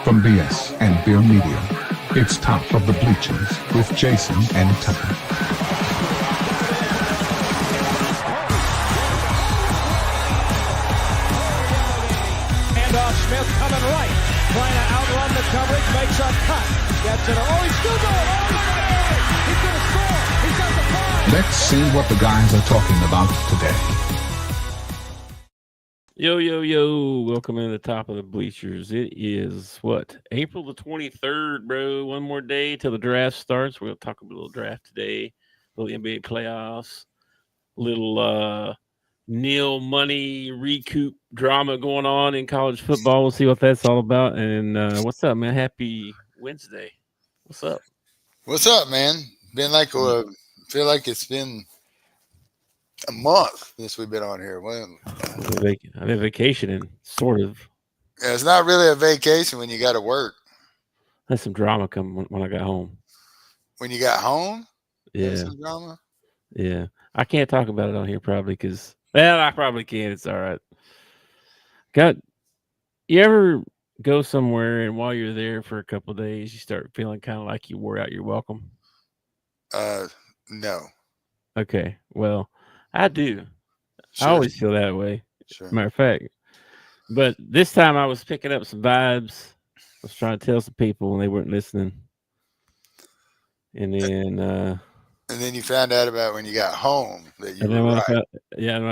From BS and Beer Media, it's Top of the Bleachers with Jason and Tucker. Handoff, Smith coming right, trying to outrun the coverage, makes a cut, gets it, oh, he's still going, oh, he's going to score, he's got the ball. Let's see what the guys are talking about today. Yo, welcome in the Top of the Bleachers. It is, April the 23rd, bro. One more day till the draft starts. We'll talk a little draft today, a little NBA playoffs, little nil money recoup drama going on in college football. We'll see what that's all about. And what's up, man? Happy Wednesday. What's up? What's up, man? Feel like it's been a month since we've been on here. Well, I've been vacationing, sort of. yeah, it's not really a vacation when you got to work. Had some drama come when I got home. When you got home? Yeah. Some drama? Yeah. I can't talk about it on here probably because, well, I probably can. It's all right. You ever go somewhere and while you're there for a couple of days, you start feeling kind of like you wore out your welcome? No. Okay. Well, I do. Sure. I always feel that way. Sure. Matter of fact. But this time I was picking up some vibes. I was trying to tell some people and they weren't listening. And then you found out about when you got home that you were when right.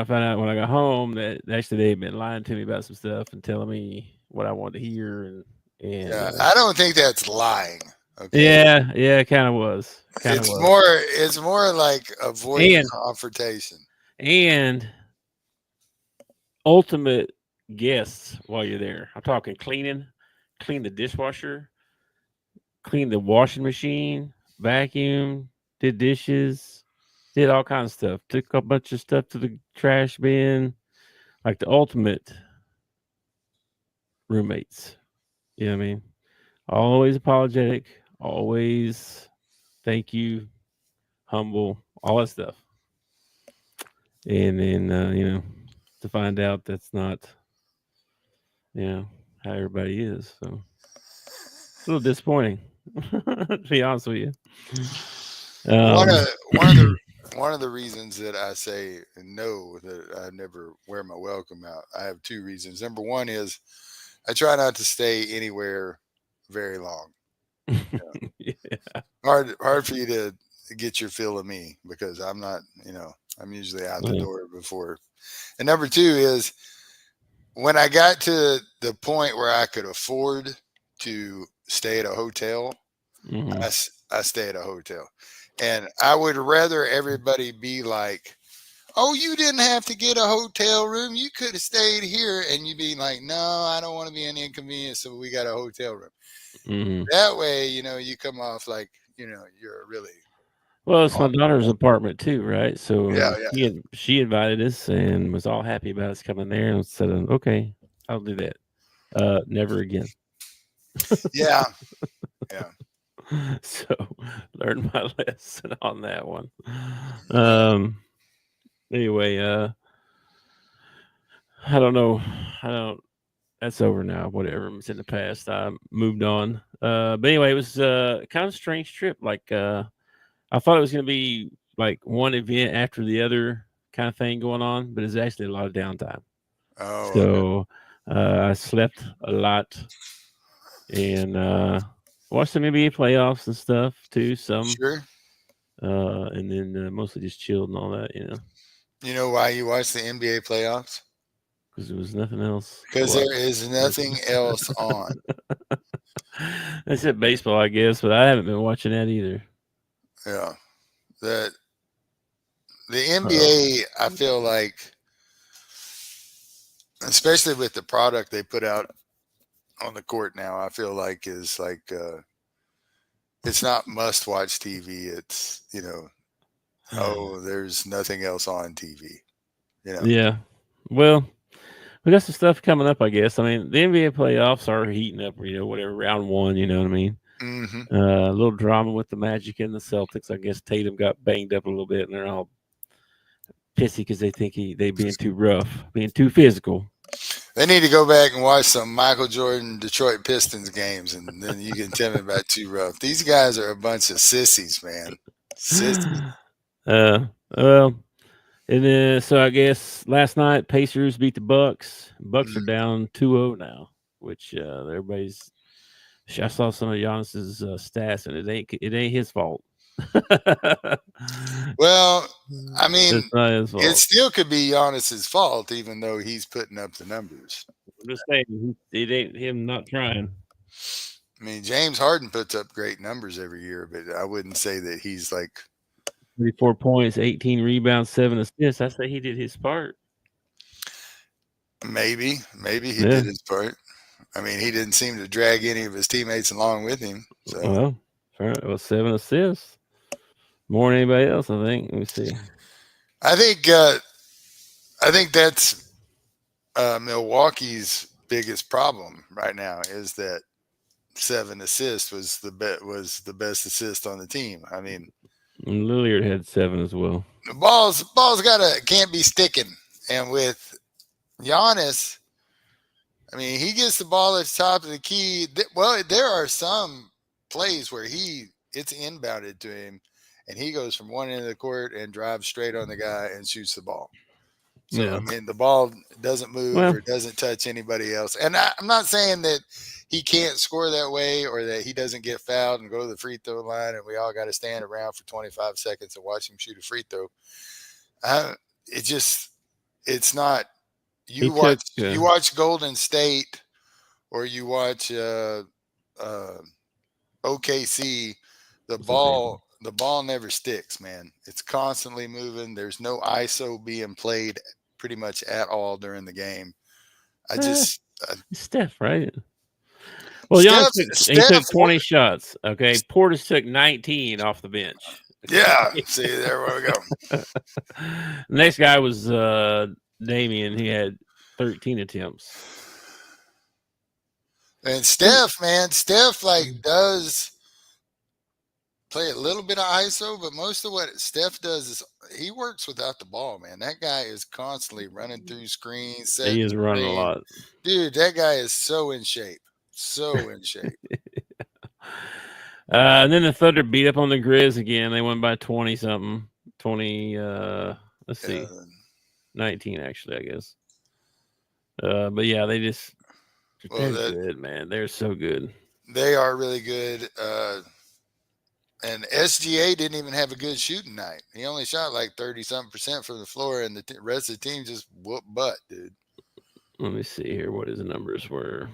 I found out when I got home that actually they'd been lying to me about some stuff and telling me what I wanted to hear. And yeah, I don't think that's lying. Okay. Yeah, it kind of was. It's more like avoiding confrontation. And ultimate guests while you're there. I'm talking clean the dishwasher, clean the washing machine, vacuum, did dishes, did all kinds of stuff. Took a bunch of stuff to the trash bin. Like the ultimate roommates. You know what I mean? Always apologetic, always thank you, humble, all that stuff. And then, to find out that's not, how everybody is. So it's a little disappointing, to be honest with you. One of the reasons that I say no, that I never wear my welcome out, I have two reasons. Number one is I try not to stay anywhere very long. Yeah. Hard for you to get your fill of me because I'm not, I'm usually out the door before. And number two is when I got to the point where I could afford to stay at a hotel, I stay at a hotel. And I would rather everybody be like, oh, you didn't have to get a hotel room. You could have stayed here. And you'd be like, no, I don't want to be an inconvenience. So we got a hotel room. Mm-hmm. That way, you come off like, you're really. Well, it's my daughter's apartment too, right? So yeah. She invited us and was all happy about us coming there and said, okay, I'll do that. Never again. Yeah. So learned my lesson on that one. Anyway, I don't know. That's over now. Whatever. It's in the past. I moved on. But anyway, it was kind of a strange trip. Like I thought it was going to be like one event after the other kind of thing going on, but it's actually a lot of downtime. Oh. So I slept a lot and watched some NBA playoffs and stuff too. Some. Sure. And then mostly just chilled and all that, You know why you watch the NBA playoffs? Because there was nothing else. Because there is nothing else on. I said baseball, I guess, but I haven't been watching that either. Yeah. The NBA, I feel like, especially with the product they put out on the court now, I feel like is like it's not must-watch TV. It's, there's nothing else on TV. Yeah. Well, we got some stuff coming up, I guess. I mean, the NBA playoffs are heating up, whatever, round one, you know what I mean? Mm-hmm. A little drama with the Magic and the Celtics. I guess Tatum got banged up a little bit, and they're all pissy because they think they being too rough, being too physical. They need to go back and watch some Michael Jordan Detroit Pistons games, and then you can tell me about Too Rough. These guys are a bunch of sissies, man. Sissies. Well, and then so I guess last night Pacers beat the Bucks. Bucks are down 2-0 now, which everybody's. I saw some of Giannis's stats, and it ain't his fault. Well, I mean, it's not his fault. it still could be Giannis's fault, even though he's putting up the numbers. I'm just saying, it ain't him not trying. I mean, James Harden puts up great numbers every year, but I wouldn't say that he's like 34 points, 18 rebounds, 7 assists. I say he did his part. Maybe he did his part. I mean, he didn't seem to drag any of his teammates along with him. So. Well, 7 assists. More than anybody else, I think. Let me see. I think that's Milwaukee's biggest problem right now is that 7 assists was the best assist on the team. I mean, and Lillard had 7 as well. The ball's can't be sticking, and with Giannis, I mean, he gets the ball at the top of the key. Well, there are some plays where it's inbounded to him, and he goes from one end of the court and drives straight on the guy and shoots the ball. So, yeah. I mean, the ball doesn't move or doesn't touch anybody else. And I'm not saying that he can't score that way or that he doesn't get fouled and go to the free throw line and we all got to stand around for 25 seconds and watch him shoot a free throw. It's not. You watch Golden State or you watch OKC, the ball never sticks, man. It's constantly moving. There's no ISO being played pretty much at all during the game. Steph, right? Well, Giannis took 20 shots. Okay, Portis took 19 off the bench. Yeah, see, there we go. Next guy was Damian. He had 13 attempts. And Steph does play a little bit of ISO, but most of what Steph does is he works without the ball, man. That guy is constantly running through screens. He is running a lot. Dude, that guy is so in shape. So in shape. And then the Thunder beat up on the Grizz again. They won by 20-something. 20, let's see. 19, actually, I guess. But, yeah, they're good, man. They're so good. They are really good. And SGA didn't even have a good shooting night. He only shot like 30-something% from the floor, and the rest of the team just whooped butt, dude. Let me see here what his numbers were.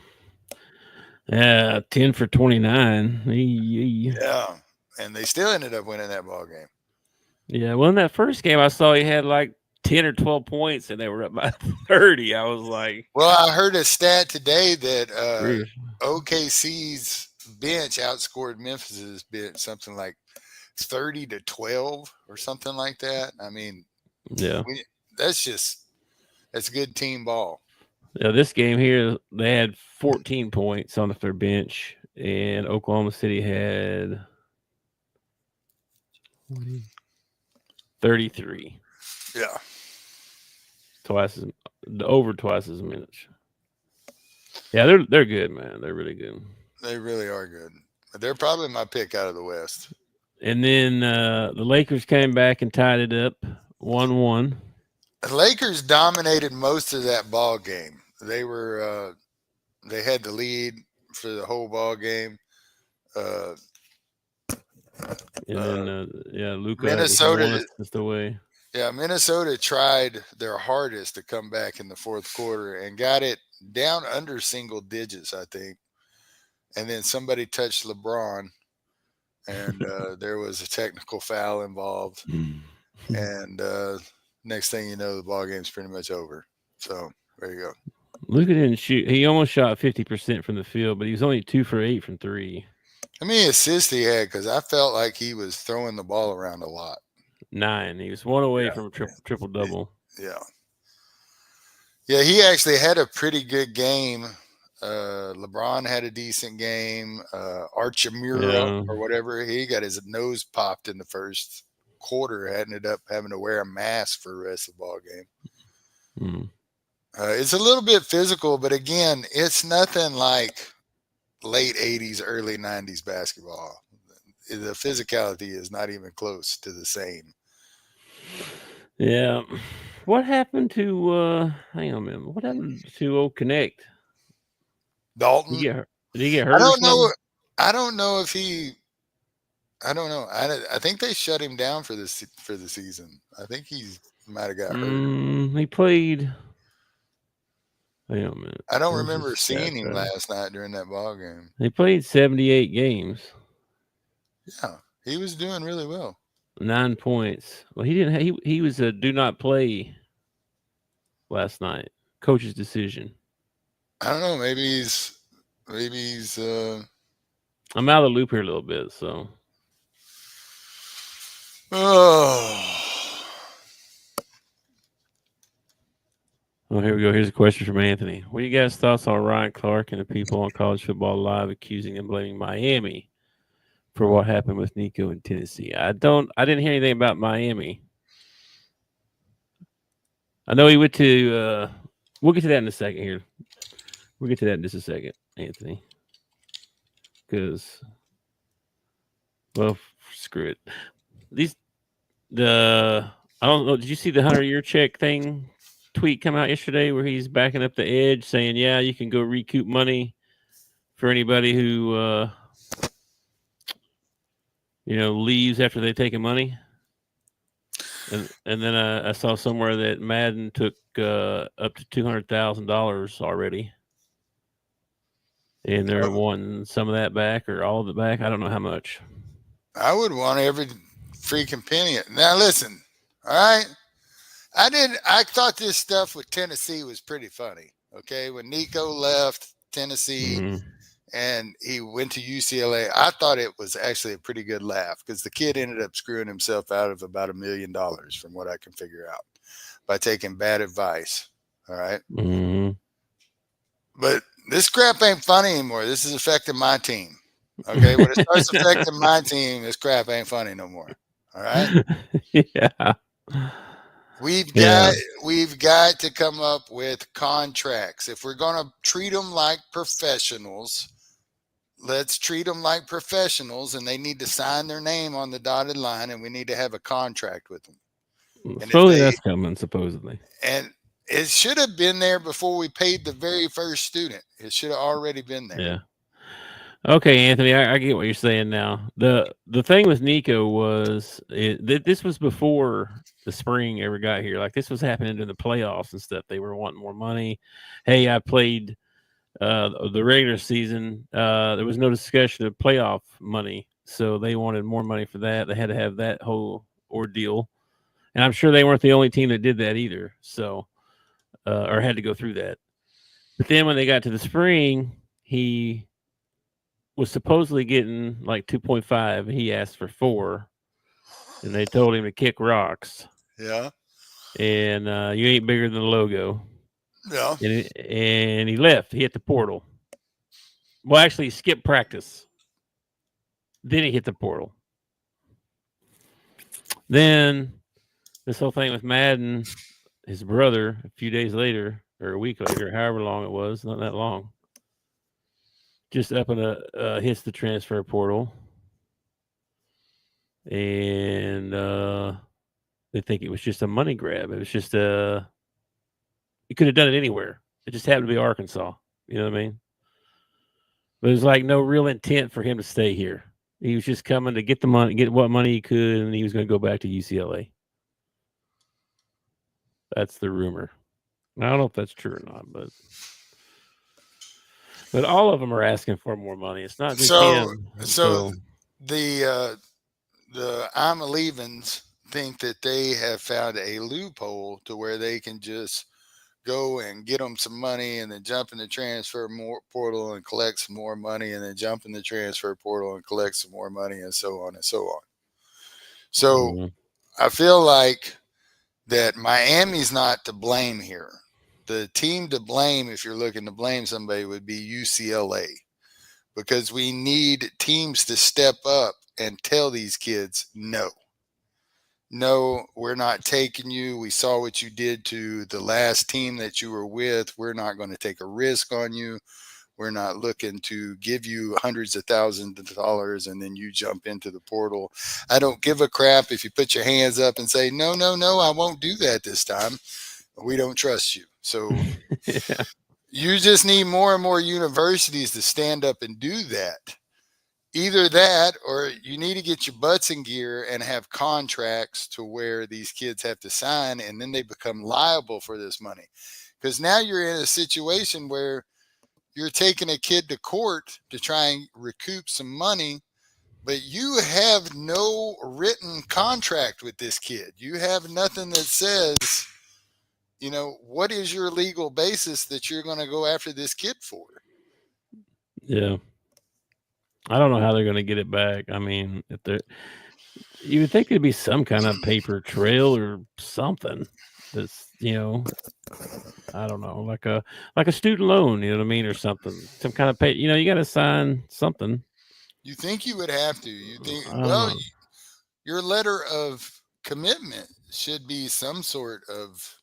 10 for 29. Yeah, and they still ended up winning that ball game. Yeah, well, in that first game, I saw he had like 10 or 12 points, and they were up by 30. I was like... Well, I heard a stat today that OKC's bench outscored Memphis's bench something like 30-12 or something like that. I mean, yeah, that's good team ball. Yeah, this game here, they had 14 points on their bench, and Oklahoma City had 33. Yeah. Over twice as much. Yeah, they're good, man. They're really good. They really are good. They're probably my pick out of the West. And then the Lakers came back and tied it up 1-1. The Lakers dominated most of that ball game. They were they had the lead for the whole ball game. And then Luka Minnesota just away. Yeah, Minnesota tried their hardest to come back in the fourth quarter and got it down under single digits, I think. And then somebody touched LeBron, and there was a technical foul involved. And next thing you know, the ball game's pretty much over. So there you go. Luka didn't shoot. He almost shot 50% from the field, but he was only 2 for 8 from 3. How many assists he had? Because I felt like he was throwing the ball around a lot. 9. He was 1 away from a triple double. Yeah. Yeah, he actually had a pretty good game. LeBron had a decent game. Archimura or whatever, he got his nose popped in the first quarter. Ended up having to wear a mask for the rest of the ball game. It's a little bit physical, but again, it's nothing like late 80s, early 90s basketball. The physicality is not even close to the same. Yeah. What happened to hang on a minute. What happened to old Connect? Dalton, Did he get I hurt or don't know. something? I don't know if he. I don't know. I think they shut him down for the season. I think he might have got hurt. He played. Hang on a minute. I don't Where's his remember seeing stats him at? last night during that ball game. He played 78 games, Yeah, he was doing really well. 9 points. Well, he didn't. He was a do not play last night. Coach's decision. I don't know. Maybe he's. I'm out of the loop here a little bit, so. Oh. Well, here we go. Here's a question from Anthony. What are you guys' thoughts on Ryan Clark and the people on College Football Live accusing and blaming Miami for what happened with Nico in Tennessee? I didn't hear anything about Miami. I know he went to we'll get to that in a second here. We'll get to that in just a second, Anthony. Because well, screw it. I don't know, did you see the 100-year check thing tweet come out yesterday where he's backing up the edge saying, yeah, you can go recoup money for anybody who leaves after they take money. And then I saw somewhere that Madden took up to $200,000 already, and they're wanting some of that back or all of it back. I don't know how much. I would want every freaking penny. Now listen, all right. I thought this stuff with Tennessee was pretty funny. Okay, when Nico left Tennessee and he went to UCLA, I thought it was actually a pretty good laugh because the kid ended up screwing himself out of about $1 million from what I can figure out by taking bad advice. All right. Mm-hmm. But this crap ain't funny anymore. This is affecting my team. Okay. When it starts affecting my team, this crap ain't funny no more. All right. Yeah. We've got to come up with contracts. If we're going to treat them like professionals, let's treat them like professionals, and they need to sign their name on the dotted line, and we need to have a contract with them. Slowly that's coming, supposedly. And it should have been there before we paid the very first student. It should have already been there. Yeah. Okay, Anthony, I get what you're saying now. The thing with Nico was this was before the spring ever got here. Like this was happening during the playoffs and stuff. They were wanting more money. Hey, I played the regular season. There was no discussion of playoff money, so they wanted more money for that. They had to have that whole ordeal, and I'm sure they weren't the only team that did that either. So, or had to go through that. But then when they got to the spring, he was supposedly getting like 2.5. He asked for 4, and they told him to kick rocks. Yeah. And you ain't bigger than the logo. Yeah. And he left. He hit the portal. Well, actually, he skipped practice. Then he hit the portal. Then this whole thing with Madden, his brother, a few days later, or a week later, however long it was, not that long, just up and hits the transfer portal. And they think it was just a money grab. It was just he could have done it anywhere. It just happened to be Arkansas. You know what I mean? But there's like no real intent for him to stay here. He was just coming to get the money, get what money he could, and he was going to go back to UCLA. That's the rumor. I don't know if that's true or not, but all of them are asking for more money. It's not just him. So the I'm leavings think that they have found a loophole to where they can just go and get them some money and then jump in the transfer portal and collect some more money and then jump in the transfer portal and collect some more money and so on and so on. So I feel like that Miami's not to blame here. The team to blame, if you're looking to blame somebody, would be UCLA, because we need teams to step up and tell these kids no. no, we're not taking you. We saw what you did to the last team that you were with. We're not going to take a risk on you. We're not looking to give you hundreds of thousands of dollars and then you jump into the portal. I don't give a crap if you put your hands up and say, no, I won't do that this time. We don't trust you. So Yeah. you just need more and more universities to stand up and do that. Either that, or you need to get your butts in gear and have contracts to where these kids have to sign, and then they become liable for this money. Because now you're in a situation where you're taking a kid to court to try and recoup some money, but you have no written contract with this kid. You have nothing that says, what is your legal basis that you're going to go after this kid for? Yeah. I don't know how they're going to get it back. I mean, you would think there'd be some kind of paper trail or something that's, I don't know, like a student loan, you know what I mean, or something, some kind of pay. You got to sign something. You think you would have to? You think? I don't Well, know. your letter of commitment should be some sort of,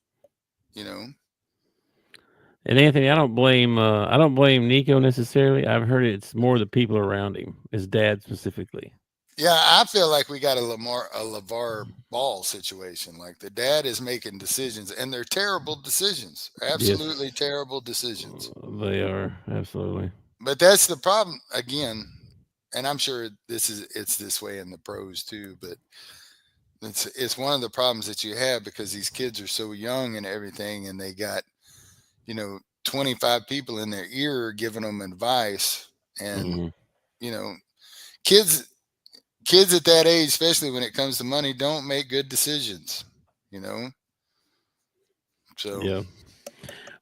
And Anthony, I don't blame Nico necessarily. I've heard it's more the people around him, his dad specifically. Yeah, I feel like we got a LeVar Ball situation. Like the dad is making decisions, and they're terrible decisions. Absolutely terrible decisions. They are, absolutely. But that's the problem again, and I'm sure it's this way in the pros too. But it's one of the problems that you have because these kids are so young and everything, and they got 25 people in their ear giving them advice, and kids at that age, especially when it comes to money, don't make good decisions, So yeah.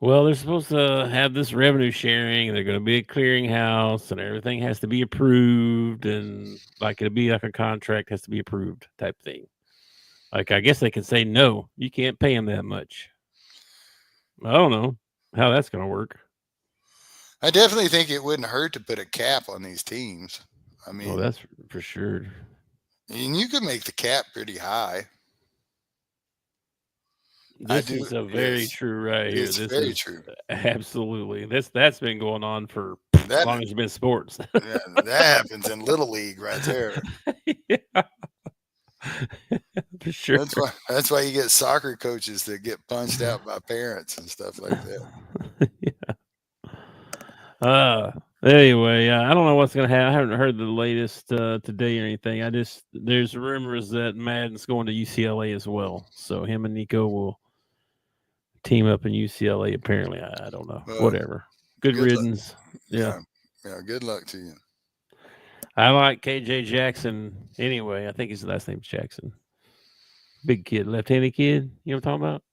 Well, they're supposed to have this revenue sharing, and they're going to be a clearinghouse, and everything has to be approved, and like it'll be like a contract has to be approved type thing. Like I guess they can say no, you can't pay them that much. I don't know how that's going to work. I definitely think it wouldn't hurt to put a cap on these teams. I mean, well, that's for sure. And you could make the cap pretty high. This is a very true right here. It's This very is true. Absolutely. That's been going on for as long as it's been sports. Yeah, that happens in Little League right there. Yeah. For sure. That's why you get soccer coaches that get punched out by parents and stuff like that. Yeah. Anyway, I don't know what's going to happen. I haven't heard the latest today or anything. There's rumors that Madden's going to UCLA as well. So him and Nico will team up in UCLA. Apparently, I don't know. Whatever. Good riddance. Yeah. Good luck to you. I like KJ Jackson anyway. I think his last name's Jackson. Big kid, left-handed kid. You know what I'm talking about?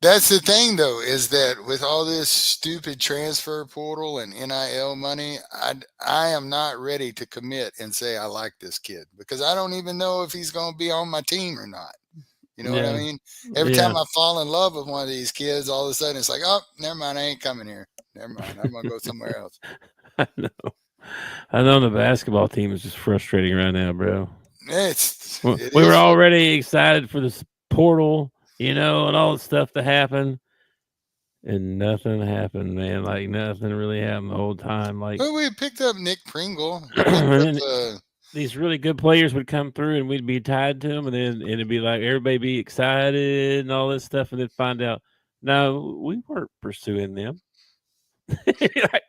That's the thing, though, is that with all this stupid transfer portal and NIL money, I am not ready to commit and say I like this kid because I don't even know if he's going to be on my team or not. You know what I mean? Every time I fall in love with one of these kids, all of a sudden it's like, oh, never mind, I ain't coming here. Never mind, I'm going to go somewhere else. I know the basketball team is just frustrating right now, bro. We were already excited for this portal, and all the stuff to happen, and nothing happened, man. Like nothing really happened the whole time. Like we picked up Nick Pringle. These really good players would come through, and we'd be tied to them, and then it'd be like everybody be excited and all this stuff, and then find out, no, we weren't pursuing them. Like,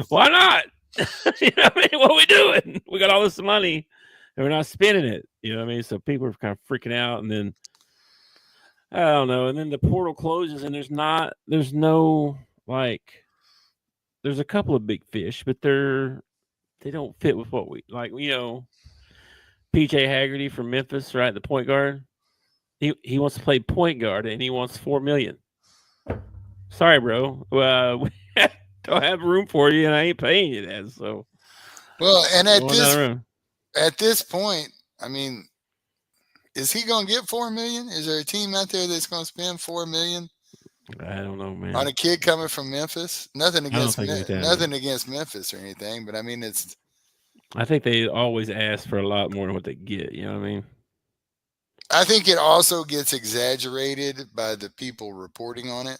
why not? What are we doing? We got all this money and we're not spending it. You know what I mean? So people are kind of freaking out, and then I don't know. And then the portal closes, and there's a couple of big fish, but they don't fit with what we like. PJ Haggerty from Memphis, right? The point guard. He wants to play point guard, and he wants $4 million. Sorry, bro. We don't have room for you, and I ain't paying you that. So, well, and at this point, I mean, is he going to get $4 million? Is there a team out there that's going to spend $4 million? I don't know, man. On a kid coming from Memphis? Nothing against Memphis or anything, but I mean, I think they always ask for a lot more than what they get. You know what I mean? I think it also gets exaggerated by the people reporting on it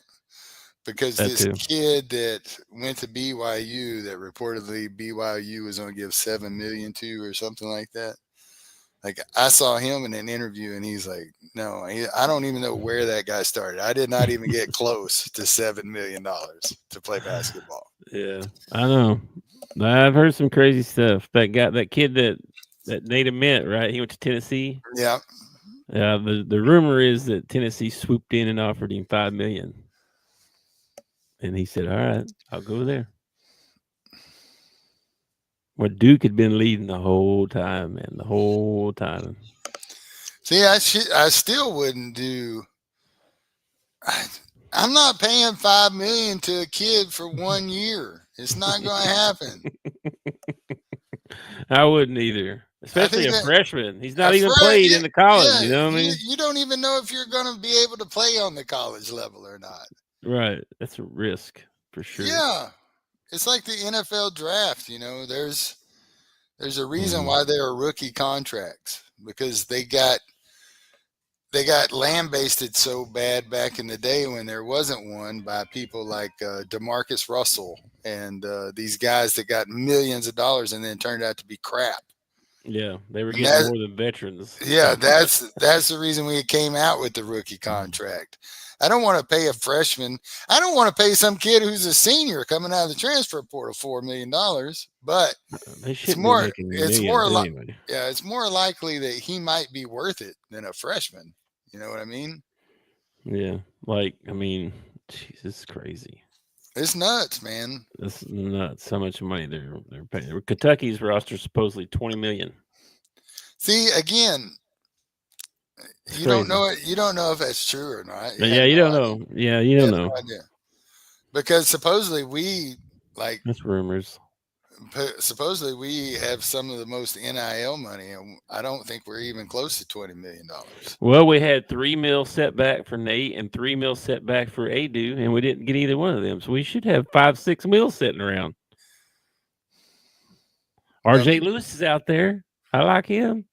because That this too. kid that went to BYU that reportedly BYU was going to give $7 million to or something like that. Like I saw him in an interview and he's like, no, I don't even know where that guy started. I did not even get close to $7 million to play basketball. Yeah, I know. I've heard some crazy stuff. That kid that Nate met, right? He went to Tennessee. Yeah. Yeah, the rumor is that Tennessee swooped in and offered him $5 million, and he said, "All right, I'll go there." Well, Duke had been leading the whole time, man, the whole time. See, I still wouldn't do. I'm not paying $5 million to a kid for 1 year. It's not going to happen. I wouldn't either, especially a that freshman. He's not even played in the college. Yeah, You know what I mean? you don't even know if you're going to be able to play on the college level or not. Right, that's a risk for sure. Yeah, it's like the NFL draft. You know, there's a reason why there are rookie contracts because they got lambasted so bad back in the day when there wasn't one by people like DeMarcus Russell and these guys that got millions of dollars and then turned out to be crap. Yeah, they were getting more than veterans. Yeah, that's the reason we came out with the rookie contract. I don't want to pay a freshman. I don't want to pay some kid who's a senior coming out of the transfer portal $4 million. But it's more likely that he might be worth it than a freshman. You know what I mean? Yeah, like I mean, geez, it's crazy. It's nuts, man. It's nuts. How much money they're paying. Kentucky's roster is supposedly $20 million. See, again, you don't know it. You don't know if that's true or not. You don't know. Yeah, you don't know. No idea. Because supposedly we that's rumors. Supposedly we have some of the most NIL money, and I don't think we're even close to $20 million. Well, we had $3 million setback for Nate and $3 million setback for Adu, and we didn't get either one of them. So we should have $5-6 million sitting around. RJ Lewis is out there. I like him.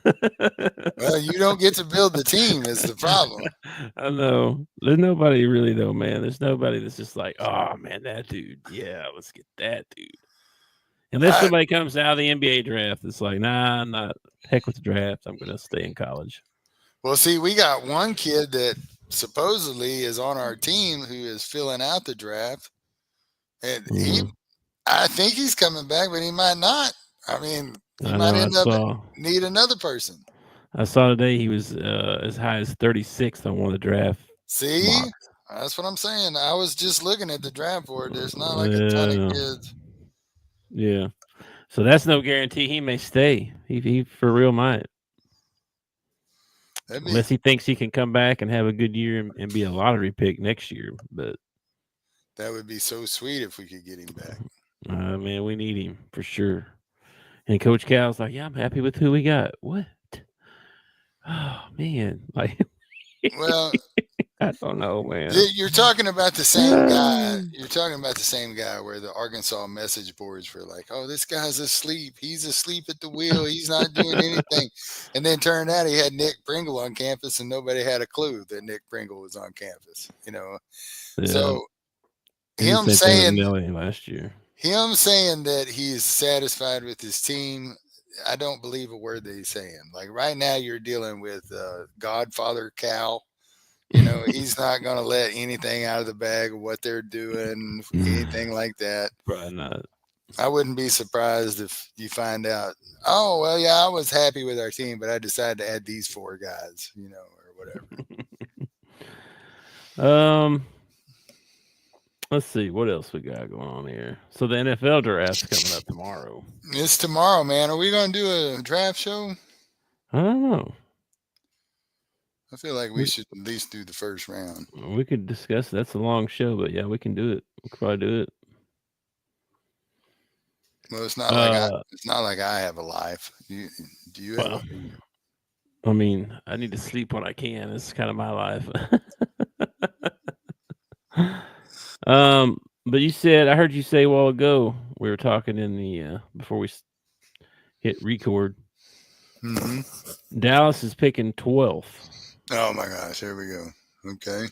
Well, you don't get to build the team is the problem. I know. There's nobody really though, man. There's nobody that's just like, oh man, that dude. Yeah, let's get that dude. Unless somebody comes out of the NBA draft, it's like, nah, I'm not. Heck with the draft. I'm going to stay in college. Well, see, we got one kid that supposedly is on our team who is filling out the draft, and I think he's coming back, but he might not. I mean, he might end up need another person. I saw today he was as high as 36th on one of the draft. See, that's what I'm saying. I was just looking at the draft board. There's not like a ton of kids. Yeah. So that's no guarantee he may stay. He for real might. Unless he thinks he can come back and have a good year and be a lottery pick next year. But that would be so sweet if we could get him back. Man, we need him for sure. And Coach Cal's like, yeah, I'm happy with who we got. What? Oh, man. Like, well, I don't know, man. You're talking about the same guy. You're talking about the same guy where the Arkansas message boards were like, oh, this guy's asleep. He's asleep at the wheel. He's not doing anything. And then turned out he had Nick Pringle on campus and nobody had a clue that Nick Pringle was on campus, you know. Yeah. So him saying last year. Him saying that he's satisfied with his team, I don't believe a word that he's saying. Like right now you're dealing with Godfather Cal. You know, he's not going to let anything out of the bag of what they're doing, anything like that. Probably not. I wouldn't be surprised if you find out, oh, well, yeah, I was happy with our team, but I decided to add these 4 guys, you know, or whatever. Let's see what else we got going on here. So the NFL draft's coming up tomorrow. It's tomorrow, man. Are we going to do a draft show? I don't know. I feel like we should at least do the first round. We could discuss. That's a long show, but yeah, we can do it. We could probably do it. Well, it's not like I have a life. Do you have? I mean, I need to sleep when I can. It's kind of my life. But you said, I heard you say a while ago, we were talking in the before we hit record. Mm-hmm. Dallas is picking 12th. Oh my gosh, here we go. Okay.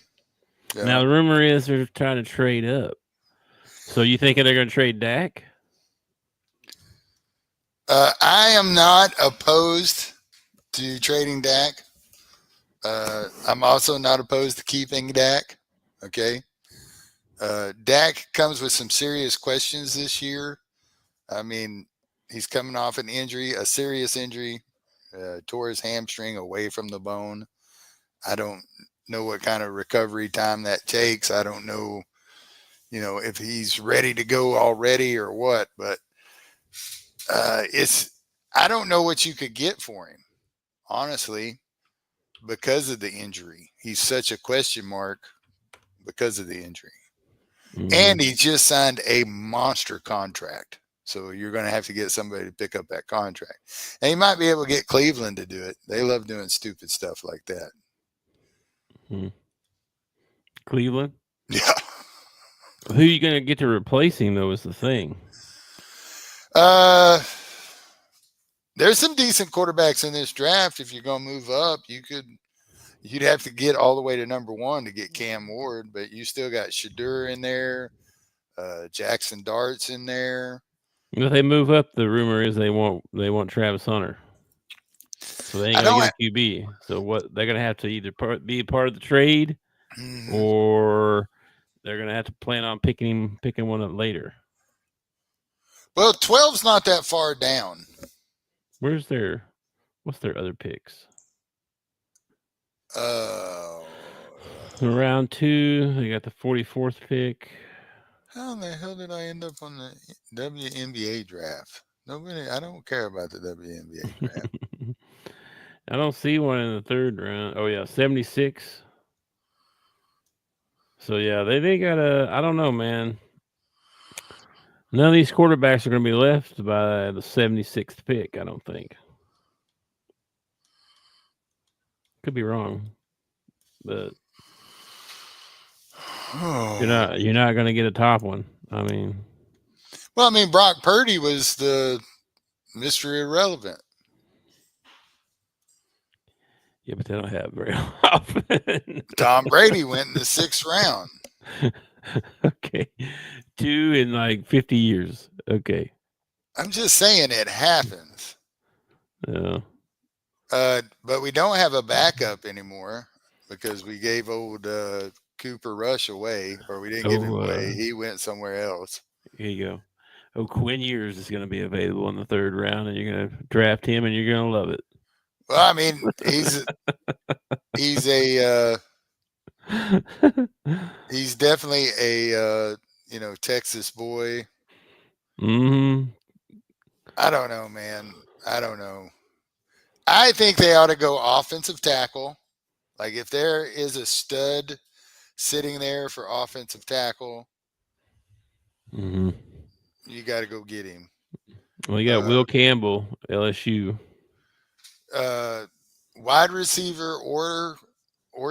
Yeah. Now the rumor is they're trying to trade up. So you thinking they're going to trade Dak? I am not opposed to trading Dak. I'm also not opposed to keeping Dak. Okay. Dak comes with some serious questions this year. I mean, he's coming off an injury, a serious injury, tore his hamstring away from the bone. I don't know what kind of recovery time that takes. I don't know, if he's ready to go already or what, but I don't know what you could get for him, honestly, because of the injury. He's such a question mark because of the injury. Mm-hmm. And he just signed a monster contract. So you're going to have to get somebody to pick up that contract. And he might be able to get Cleveland to do it. They love doing stupid stuff like that. Mm-hmm. Cleveland? Yeah. Who are you going to get to replace him, though, is the thing. There's some decent quarterbacks in this draft. If you're going to move up, you'd have to get all the way to number 1 to get Cam Ward, but you still got Shadur in there, Jackson Dart's in there. If they move up, the rumor is they want Travis Hunter. So they ain't going to get a QB. So what they're going to have to either be a part of the trade, Mm-hmm. or they're going to have to plan on picking one up later. Well, 12's not that far down. What's their other picks? Round 2, they got the 44th pick. How in the hell did I end up on the WNBA draft? I don't care about the WNBA draft. I don't see one in the 3rd round. Oh yeah, 76. So yeah, they got I don't know, man. None of these quarterbacks are going to be left by the 76th pick, I don't think. Could be wrong, but you're not going to get a top one. I mean, Brock Purdy was the Mr. Irrelevant. Yeah, but they don't have very often. Tom Brady went in the 6th round. Okay. 2 in like 50 years. Okay. I'm just saying it happens. Yeah. But we don't have a backup anymore because we gave old Cooper Rush away, or we didn't give him away. He went somewhere else. Here you go. Oh, Quinn Ewers is going to be available in the 3rd round, and you're going to draft him, and you're going to love it. Well, I mean, he's definitely a Texas boy. Mm-hmm. I don't know, man. I don't know. I think they ought to go offensive tackle. Like if there is a stud sitting there for offensive tackle, mm-hmm. You got to go get him. Well, you got Will Campbell, LSU. Wide receiver or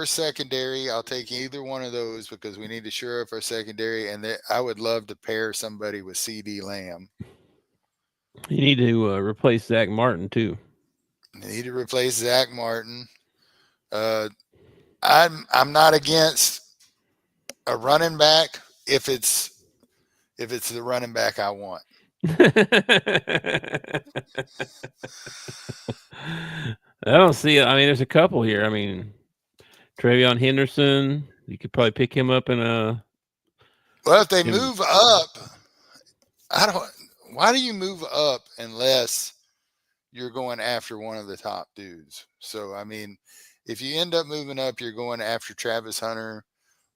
secondary. I'll take either one of those because we need to shore up our secondary. And I would love to pair somebody with CD Lamb. You need to replace Zach Martin too. Need to replace Zach Martin. I'm not against a running back if it's the running back I want. I don't see it. I mean, there's a couple here. I mean, Travion Henderson, you could probably pick him up in a. Well, if they move up, why do you move up unless you're going after one of the top dudes? So, I mean, if you end up moving up, you're going after Travis Hunter,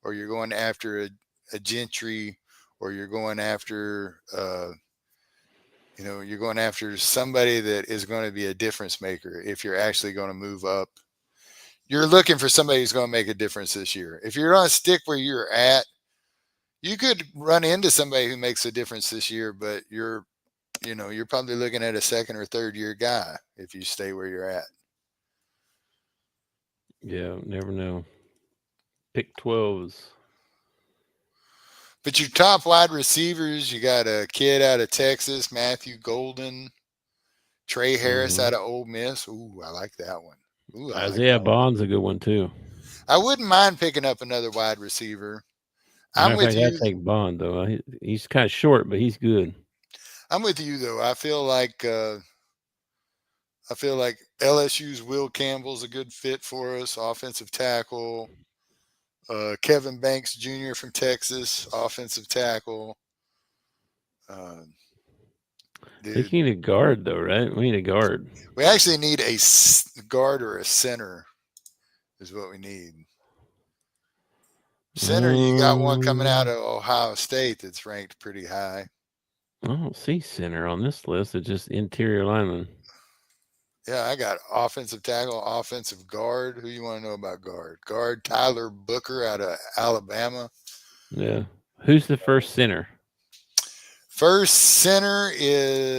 or you're going after a Gentry, or you're going after, you're going after somebody that is going to be a difference maker. If you're actually going to move up, you're looking for somebody who's going to make a difference this year. If you're going to stick where you're at, you could run into somebody who makes a difference this year, but you're probably looking at a 2nd or 3rd year guy if you stay where you're at. Yeah, never know. Pick 12s. But your top wide receivers, you got a kid out of Texas, Matthew Golden, Trey Harris out of Ole Miss. Ooh, I like that one. Ooh, Isaiah Bond's a good one too. I wouldn't mind picking up another wide receiver. Matter of fact, I'd take Bond though. He's kind of short, but he's good. I'm with you though. I feel like LSU's Will Campbell's a good fit for us, offensive tackle. Kevin Banks Jr. from Texas, offensive tackle. They need a guard though, right? We need a guard. We actually need a guard or a center is what we need. Center, you got one coming out of Ohio State that's ranked pretty high. I don't see center on this list. It's just interior lineman. Yeah, I got offensive tackle, offensive guard. Who you want to know about guard? Guard Tyler Booker out of Alabama. Yeah. Who's the first center? First center is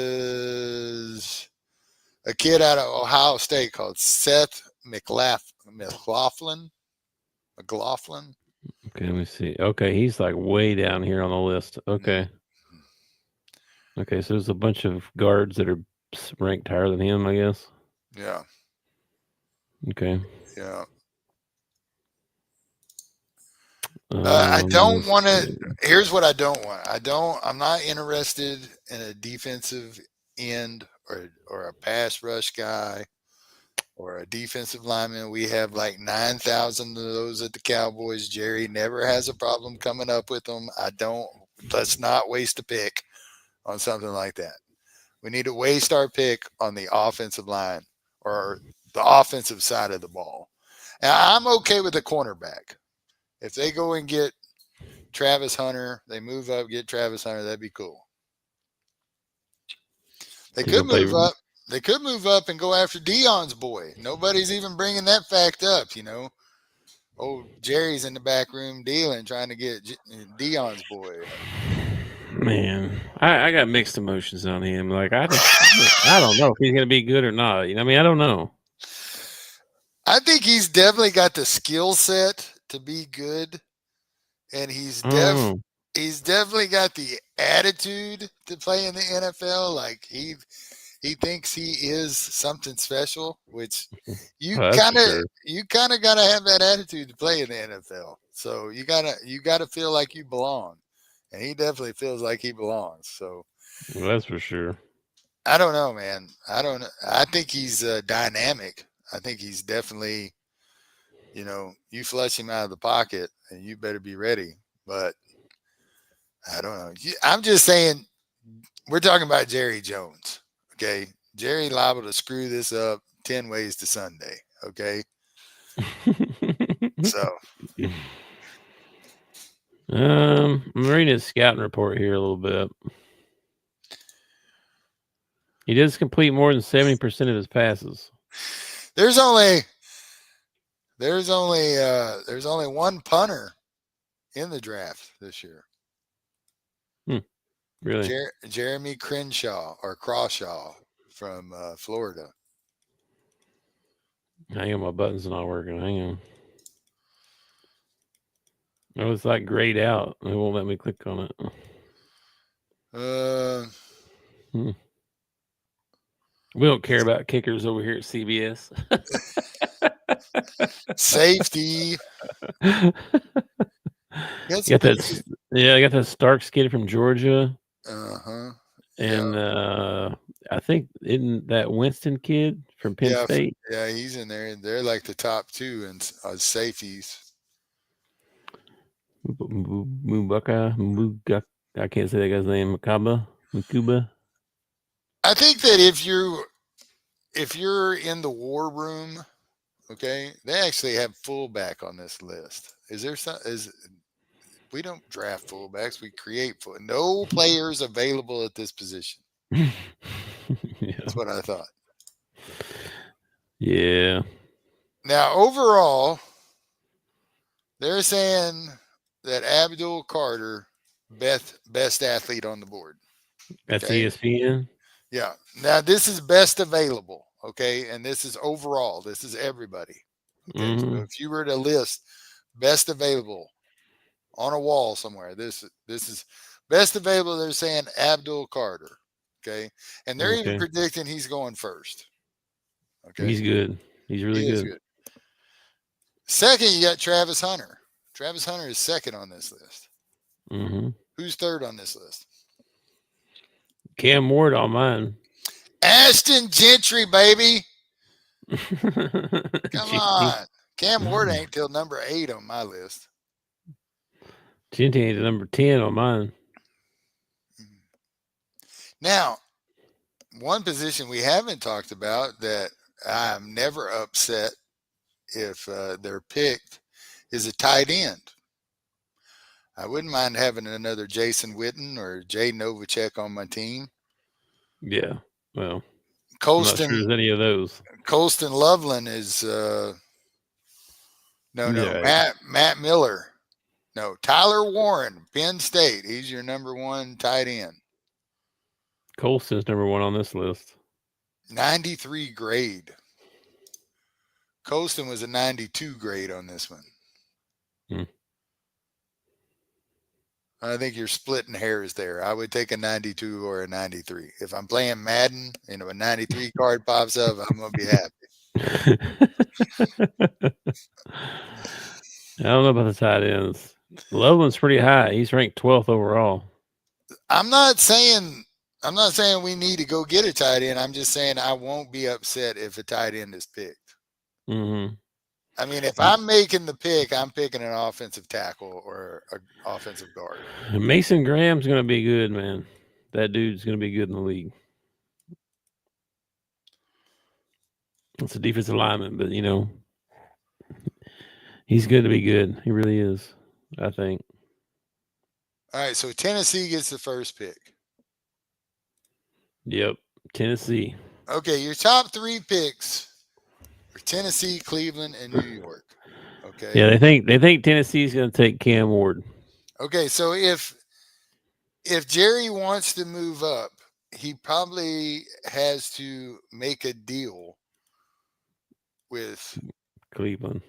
a kid out of Ohio State called Seth McLaughlin. Okay, let me see. Okay, he's like way down here on the list. Okay. Okay, so there's a bunch of guards that are ranked higher than him, I guess. Yeah. Okay. Yeah. I don't want to. Here's what I don't want. I'm not interested in a defensive end or a pass rush guy or a defensive lineman. We have like 9,000 of those at the Cowboys. Jerry never has a problem coming up with them. Let's not waste a pick on something like that. We need to waste our pick on the offensive line or the offensive side of the ball. And I'm okay with a cornerback. If they go and get Travis Hunter, they move up, get Travis Hunter, that'd be cool. They could move up. They could move up and go after Deion's boy. Nobody's even bringing that fact up, you know. Oh, Jerry's in the back room dealing, trying to get Deion's boy. Man, I got mixed emotions on him. Like I don't know if he's gonna be good or not. You know, I mean, I don't know. I think he's definitely got the skill set to be good, and he's definitely got the attitude to play in the NFL. Like he thinks he is something special, which you kind of got to have that attitude to play in the NFL. So you gotta feel like you belong, and he definitely feels like he belongs. So well, that's for sure. I don't know, man. I don't know. I think he's dynamic. I think he's definitely, you know, you flush him out of the pocket and you better be ready. But I don't know. I'm just saying, we're talking about Jerry Jones. Okay. Jerry liable to screw this up 10 ways to Sunday. Okay. So. I'm reading his scouting report here a little bit. He does complete more than 70% of his passes. There's only one punter in the draft this year. Really? Jeremy Crenshaw from Florida. Hang on, my button's not working. Hang on. Oh, it's like grayed out. It won't let me click on it. We don't care about kickers over here at CBS. Safety. I got that Starks kid from Georgia. And I think isn't that Winston kid from Penn State? Yeah, he's in there. They're like the top two in safeties. Mubaka. I can't say that guy's name. Mukuba. I think that if you're in the war room, okay, they actually have fullback on this list. We don't draft fullbacks, we create no players available at this position. Yeah. That's what I thought. Yeah. Now overall, they're saying that Abdul Carter, best athlete on the board. That's ESPN. Yeah. Now this is best available, okay, and this is overall. This is everybody. Okay. So if you were to list best available on a wall somewhere, this is best available. They're saying Abdul Carter. Okay. And they're even Okay. predicting he's going first. Okay. He's good. He's really He is good. Second, you got Travis Hunter. Travis Hunter is second on this list. Mm-hmm. Who's third on this list? Cam Ward on mine. Ashton Gentry, baby. Come Gee, on. Cam Ward ain't till number 8 on my list. Gentry ain't number 10 on mine. Now, one position we haven't talked about that I'm never upset if they're picked is a tight end. I wouldn't mind having another Jason Witten or Jay Novacek on my team. Yeah. Well, Colston, I'm not sure there's any of those. Colston Loveland is Yeah. Matt Miller. No, Tyler Warren, Penn State. He's your number 1 tight end. Colston's number 1 on this list. 93 grade. Colston was a 92 grade on this one. I think you're splitting hairs there. I would take a 92 or a 93. If I'm playing Madden and a 93 card pops up, I'm going to be happy. I don't know about the tight ends. Loveland's pretty high. He's ranked 12th overall. I'm not saying we need to go get a tight end. I'm just saying I won't be upset if a tight end is picked. Mm-hmm. I mean, if I'm making the pick, I'm picking an offensive tackle or an offensive guard. Mason Graham's going to be good, man. That dude's going to be good in the league. It's a defensive lineman, but, he's good to be good. He really is, I think. All right, so Tennessee gets the first pick. Yep, Tennessee. Okay, your top 3 picks are Tennessee, Cleveland, and New York. Okay. Yeah, they think Tennessee's going to take Cam Ward. Okay, so if Jerry wants to move up, he probably has to make a deal with Cleveland,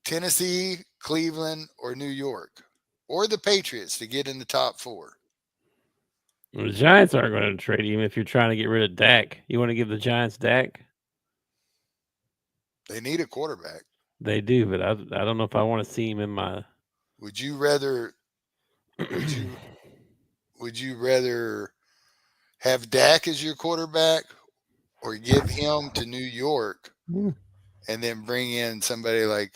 Tennessee, Cleveland, or New York, or the Patriots to get in the top 4. Well, the Giants aren't going to trade him if you're trying to get rid of Dak. You want to give the Giants Dak? They need a quarterback. They do, but I don't know if I want to see him in my. Would you rather have Dak as your quarterback or give him to New York and then bring in somebody like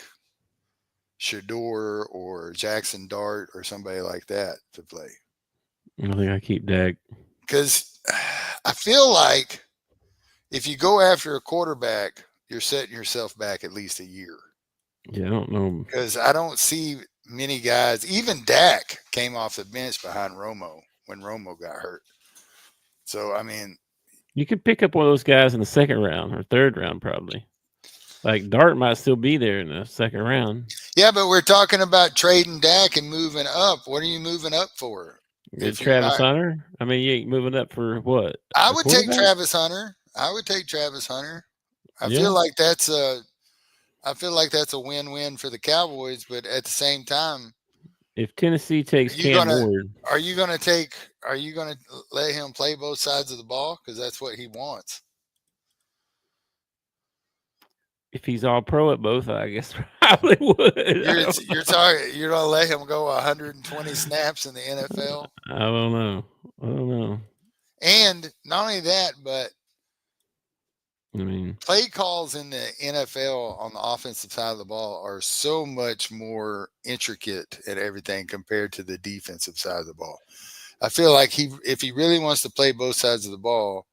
Shador or Jackson Dart or somebody like that to play? I think I keep Dak. Because I feel like if you go after a quarterback, you're setting yourself back at least a year. Yeah, I don't know. Because I don't see many guys. Even Dak came off the bench behind Romo when Romo got hurt. So, I mean. You could pick up one of those guys in the second round or third round probably. Like Dart might still be there in the second round. Yeah, but we're talking about trading Dak and moving up. What are you moving up for? Travis Hunter? I mean, you ain't moving up for what? I would take Travis Hunter. I feel like that's a win-win for the Cowboys, but at the same time, if Tennessee takes Cam Ward, are you going to let him play both sides of the ball? Because that's what he wants. If he's all pro at both, I guess probably would. You're going to let him go 120 snaps in the NFL? I don't know. And not only that, but I mean, play calls in the NFL on the offensive side of the ball are so much more intricate and everything compared to the defensive side of the ball. I feel like if he really wants to play both sides of the ball,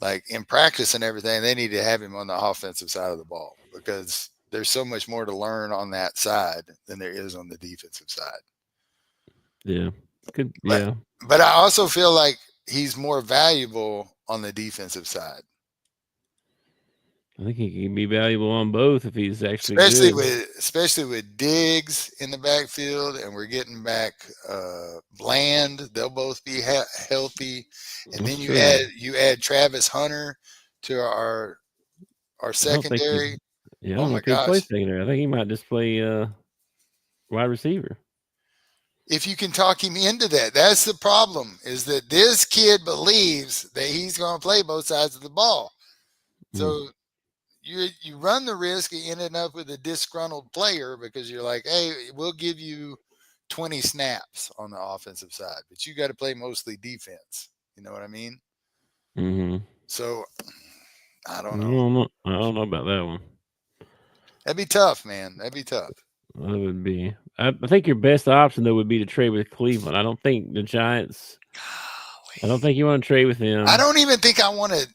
like in practice and everything, they need to have him on the offensive side of the ball because there's so much more to learn on that side than there is on the defensive side. Yeah. Good. But I also feel like he's more valuable on the defensive side. I think he can be valuable on both if he's actually especially with Diggs in the backfield, and we're getting back Bland. They'll both be healthy, and then you add Travis Hunter to our secondary. Oh my gosh! Play secondary. I think he might just play wide receiver. if you can talk him into that. That's the problem, is that this kid believes that he's going to play both sides of the ball. So you run the risk of ending up with a disgruntled player because you're like, hey, we'll give you 20 snaps on the offensive side, but you got to play mostly defense. You know what I mean? Mm-hmm. So I don't know. I don't know about that one. That'd be tough, man. That'd be tough. That would be. I think your best option though would be to trade with Cleveland. I don't think the Giants. I don't think you want to trade with them. I don't even think I want to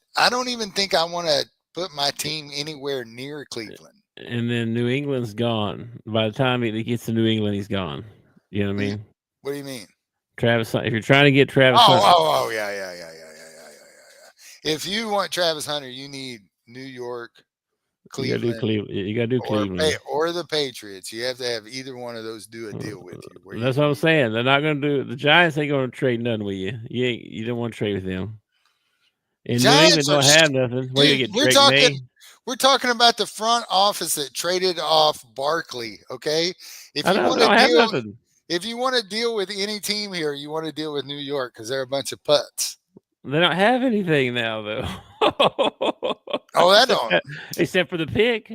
put my team anywhere near Cleveland. And then New England's gone. By the time he gets to New England, he's gone. You know what I mean? What do you mean? Travis, if you're trying to get Travis Hunter. Yeah. If you want Travis Hunter, you need New York, Cleveland. You got to do Cleveland. Or the Patriots. You have to have either one of those do a deal with you. That's what I'm saying. They're not going to do. The Giants ain't going to trade nothing with you. You don't want to trade with them. And New England don't have nothing. Where you get We're talking about the front office that traded off Barkley. Okay, if you want to deal with any team here, you want to deal with New York because they're a bunch of putts. They don't have anything now, though. That don't. Except for the pick.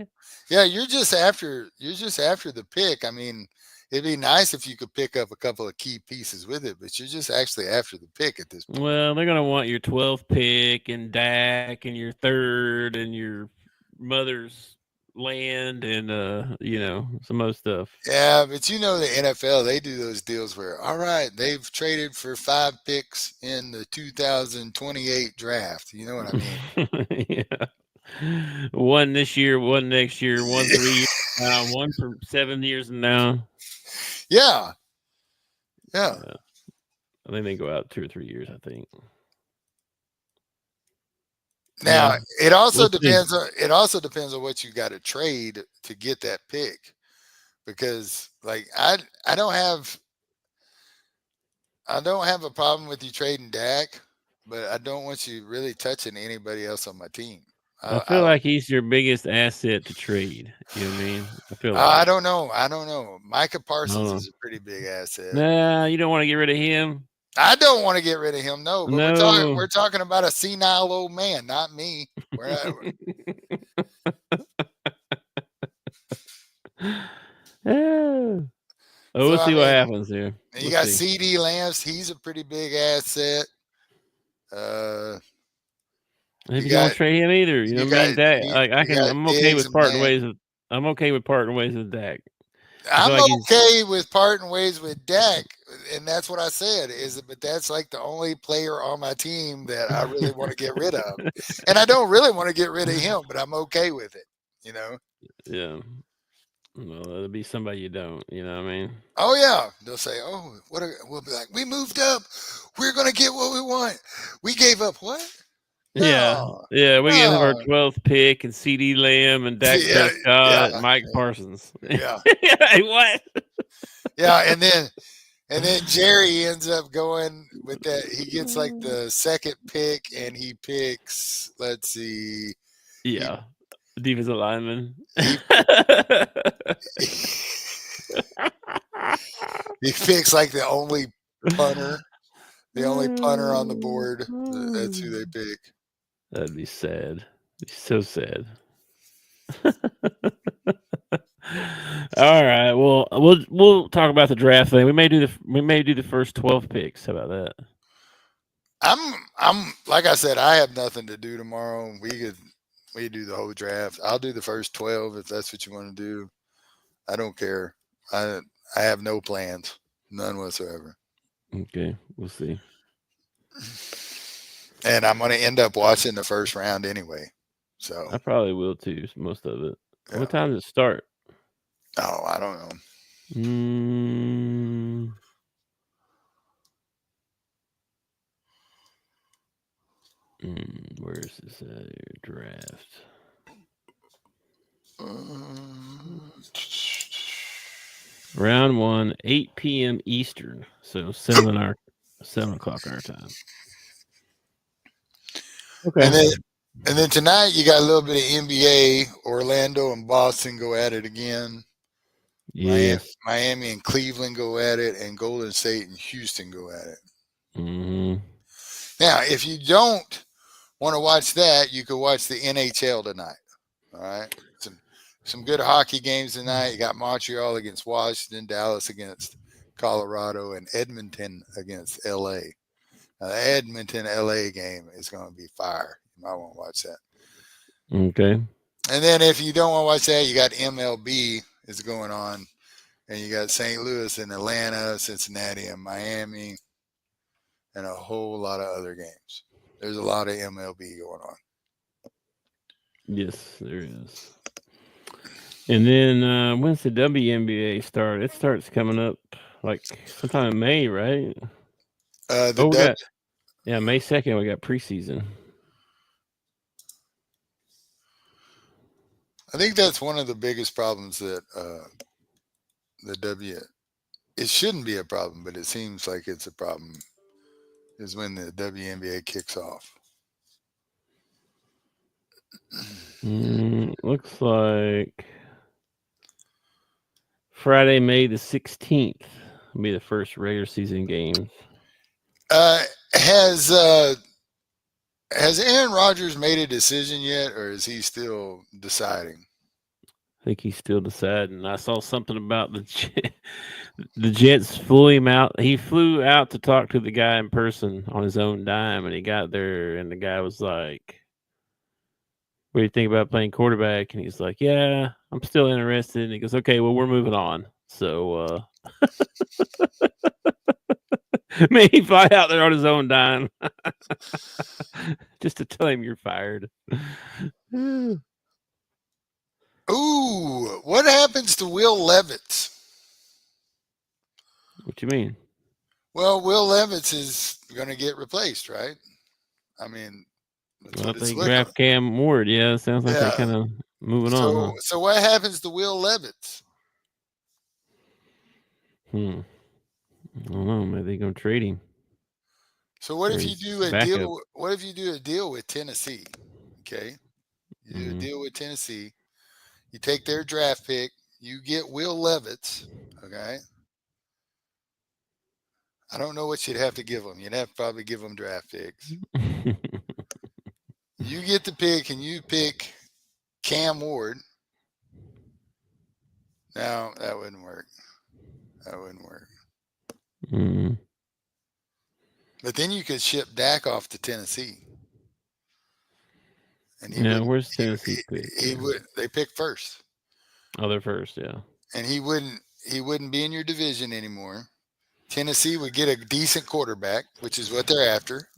Yeah, you're just after the pick. I mean, it'd be nice if you could pick up a couple of key pieces with it, but you're just actually after the pick at this point. Well, they're gonna want your 12th pick and Dak and your 3rd and your mother's land and some other stuff. Yeah, but the NFL, they do those deals where, all right, they've traded for 5 picks in the 2028 draft. You know what I mean? Yeah. One this year, one next year, 1 3 years now, one for 7 years from now. Yeah. I think they go out 2 or 3 years, I think. Now, it also depends on what you got to trade to get that pick. Because like I don't have a problem with you trading Dak, but I don't want you really touching anybody else on my team. I feel like he's your biggest asset to trade. You know what I mean? I don't know. Micah Parsons is a pretty big asset. Nah, you don't want to get rid of him. I don't want to get rid of him. No, but we're talking about a senile old man, not me. We'll see what happens here. You got CD Lambs. He's a pretty big asset. If you don't trade him either, you know what I mean? Dak, I'm okay with parting ways with. I'm okay with parting ways with Dak. I'm okay with parting ways with Dak, and that's what I said. But that's like the only player on my team that I really want to get rid of, and I don't really want to get rid of him, but I'm okay with it. You know? Yeah. Well, it'll be somebody you don't. You know what I mean? Oh yeah, they'll say, "Oh, we'll be like, we moved up. We're gonna get what we want. We gave up what?" No, we gave up our 12th pick and CD Lamb and Dak Prescott and Mike Parsons. Yeah. Hey, what? Yeah, and then Jerry ends up going with that. He gets like the 2nd pick and he picks, let's see. Yeah. Defensive lineman. He picks like the only punter on the board. That's who they pick. That'd be sad. It'd be so sad. All right. Well, we'll talk about the draft thing. We may do the first 12 picks. How about that? I'm like I said, I have nothing to do tomorrow. We do the whole draft. I'll do the first 12 if that's what you want to do. I don't care. I have no plans, none whatsoever. Okay, we'll see. And I'm going to end up watching the first round anyway. So I probably will too, most of it. Yeah. What time does it start? Oh, I don't know. Where is this draft? Round 1, 8 p.m. Eastern, so 7 o'clock our time. Okay. And then tonight you got a little bit of NBA. Orlando and Boston go at it again. Yes. Miami and Cleveland go at it, and Golden State and Houston go at it. Mm-hmm. Now, if you don't want to watch that, you could watch the NHL tonight. All right. Some good hockey games tonight. You got Montreal against Washington, Dallas against Colorado, and Edmonton against LA. Now, the Edmonton LA game is going to be fire. You might want to watch that. Okay. And then if you don't want to watch that, you got MLB is going on, and you got St. Louis and Atlanta, Cincinnati and Miami, and a whole lot of other games. There's a lot of MLB going on. Yes, there is. And then when's the WNBA start? It starts coming up like sometime in May, right? May 2nd. We got preseason. I think that's one of the biggest problems that it shouldn't be a problem, but it seems like it's a problem, is when the WNBA kicks off. Looks like Friday, May the 16th will be the first regular season game. Has Aaron Rodgers made a decision yet, or is he still deciding? I think he's still deciding. I saw something about the Jets flew him out. He flew out to talk to the guy in person on his own dime, and he got there, and the guy was like, "What do you think about playing quarterback?" And he's like, "Yeah, I'm still interested." And he goes, "Okay, well, we're moving on." So, may he fly out there on his own dime just to tell him you're fired. Ooh, what happens to Will Levis? What you mean? Well, Will Levis is going to get replaced, right? I mean, that's what They draft Cam Ward. Yeah, it sounds like they're kind of moving on. Huh? So what happens to Will Levis? I don't know. Maybe they're going to trade him. So what if you do a deal? What if you do a deal with Tennessee? Okay, you do a deal with Tennessee. You take their draft pick. You get Will Levis. Okay. I don't know what you'd have to give them. You'd have to probably give them draft picks. You get the pick, and you pick Cam Ward. No, that wouldn't work. But then you could ship Dak off to Tennessee. And where's Tennessee pick? They pick first. Oh, they're first, yeah. And he wouldn't be in your division anymore. Tennessee would get a decent quarterback, which is what they're after.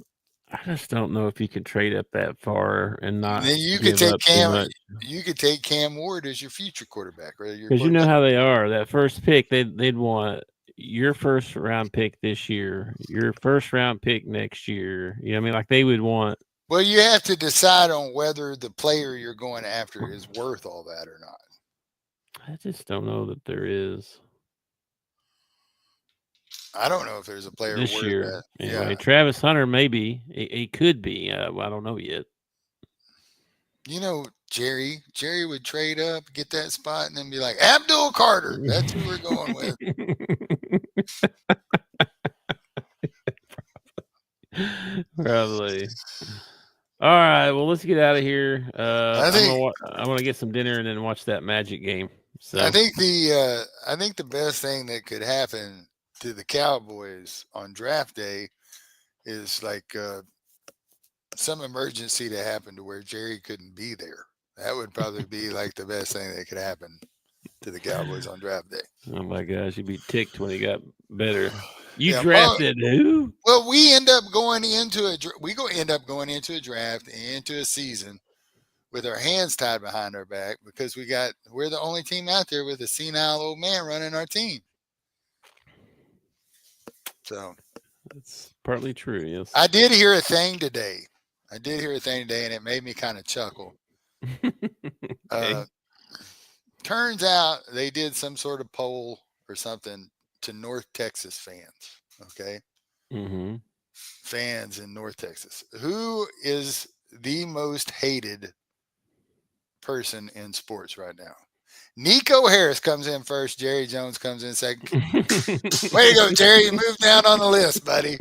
I just don't know if you could trade up that far and not. And then you could take Cam. You could take Cam Ward as your future quarterback, right? Because you know how they are. That first pick, they'd want your first round pick this year, your first round pick next year. You know what I mean? Like they would want. Well, you have to decide on whether the player you're going after is worth all that or not. I just don't know that there is. I don't know if there's a player this worth year. That. Anyway, Yeah. Travis Hunter, maybe he could be. I don't know yet. You know, Jerry would trade up, get that spot, and then be like, Abdul Carter. That's who we're going with. Probably. All right. Well, let's get out of here. I'm gonna get some dinner and then watch that Magic game. So I think the best thing that could happen to the Cowboys on draft day is like some emergency to happen to where Jerry couldn't be there. That would probably be like the best thing that could happen to the Cowboys on draft day. Oh my gosh, you'd be ticked when he got better. You drafted who? Well, we end up going into a draft and into a season with our hands tied behind our back because we're the only team out there with a senile old man running our team. So that's partly true. Yes, I did hear a thing today. And it made me kind of chuckle. Okay. Turns out they did some sort of poll or something to North Texas fans. Okay. Mm-hmm. Fans in North Texas. Who is the most hated person in sports right now? Nico Harris comes in first. Jerry Jones comes in second. Way to go, Jerry. You moved down on the list, buddy.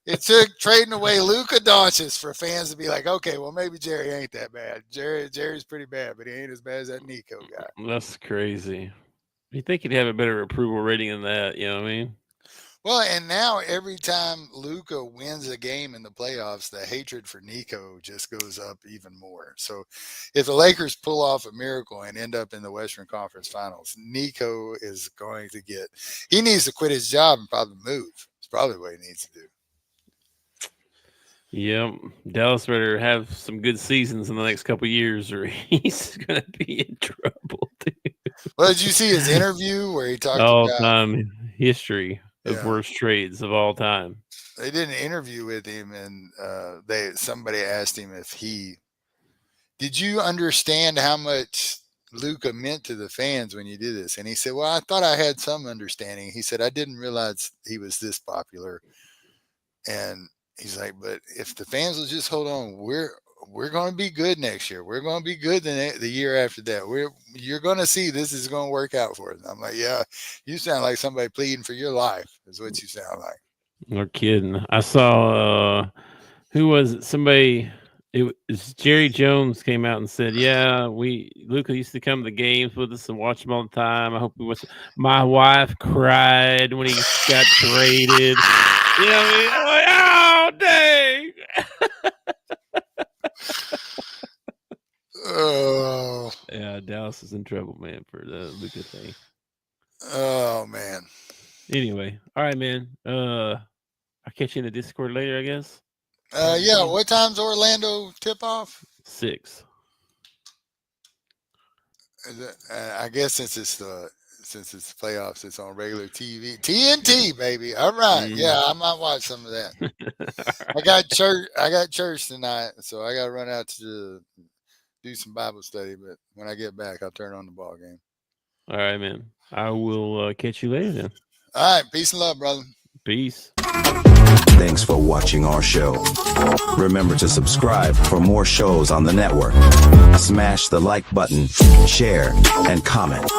It took trading away Luka Doncic for fans to be like, okay, well, maybe Jerry ain't that bad. Jerry's pretty bad, but he ain't as bad as that Nico guy. That's crazy. You think he'd have a better approval rating than that? You know what I mean? Well, and now every time Luka wins a game in the playoffs, the hatred for Nico just goes up even more. So if the Lakers pull off a miracle and end up in the Western Conference Finals, Nico is going to he needs to quit his job and probably move. It's probably what he needs to do. Yep. Dallas better have some good seasons in the next couple of years or he's going to be in trouble, dude. Well, did you see his interview where he talked all-time history of worst trades of all time? They did an interview with him, and somebody asked him did you understand how much Luka meant to the fans when you did this? And he said, well, I thought I had some understanding. He said, I didn't realize he was this popular. And he's like, but if the fans will just hold on, we're going to be good next year. We're going to be good the year after that. You're going to see this is going to work out for us. I'm like, yeah, you sound like somebody pleading for your life is what you sound like. No kidding. I saw, who was it? Somebody, it was Jerry Jones came out and said, yeah, Luka used to come to the games with us and watch him all the time. I hope he was. My wife cried when he got traded. You know what I mean? I'm like, oh, dang. Oh yeah, Dallas is in trouble, man, for the Luka thing. Oh man. Anyway, all right, man. I'll catch you in the Discord later, I guess. Yeah. What time's Orlando tip off? 6. I guess since it's playoffs, it's on regular TV. TNT, baby. All right. Yeah, I might watch some of that. Right. I got church tonight, so I got to run out to do some Bible study. But when I get back, I'll turn on the ball game. All right, man. I will catch you later then. All right. Peace and love, brother. Peace. Thanks for watching our show. Remember to subscribe for more shows on the network. Smash the like button, share, and comment.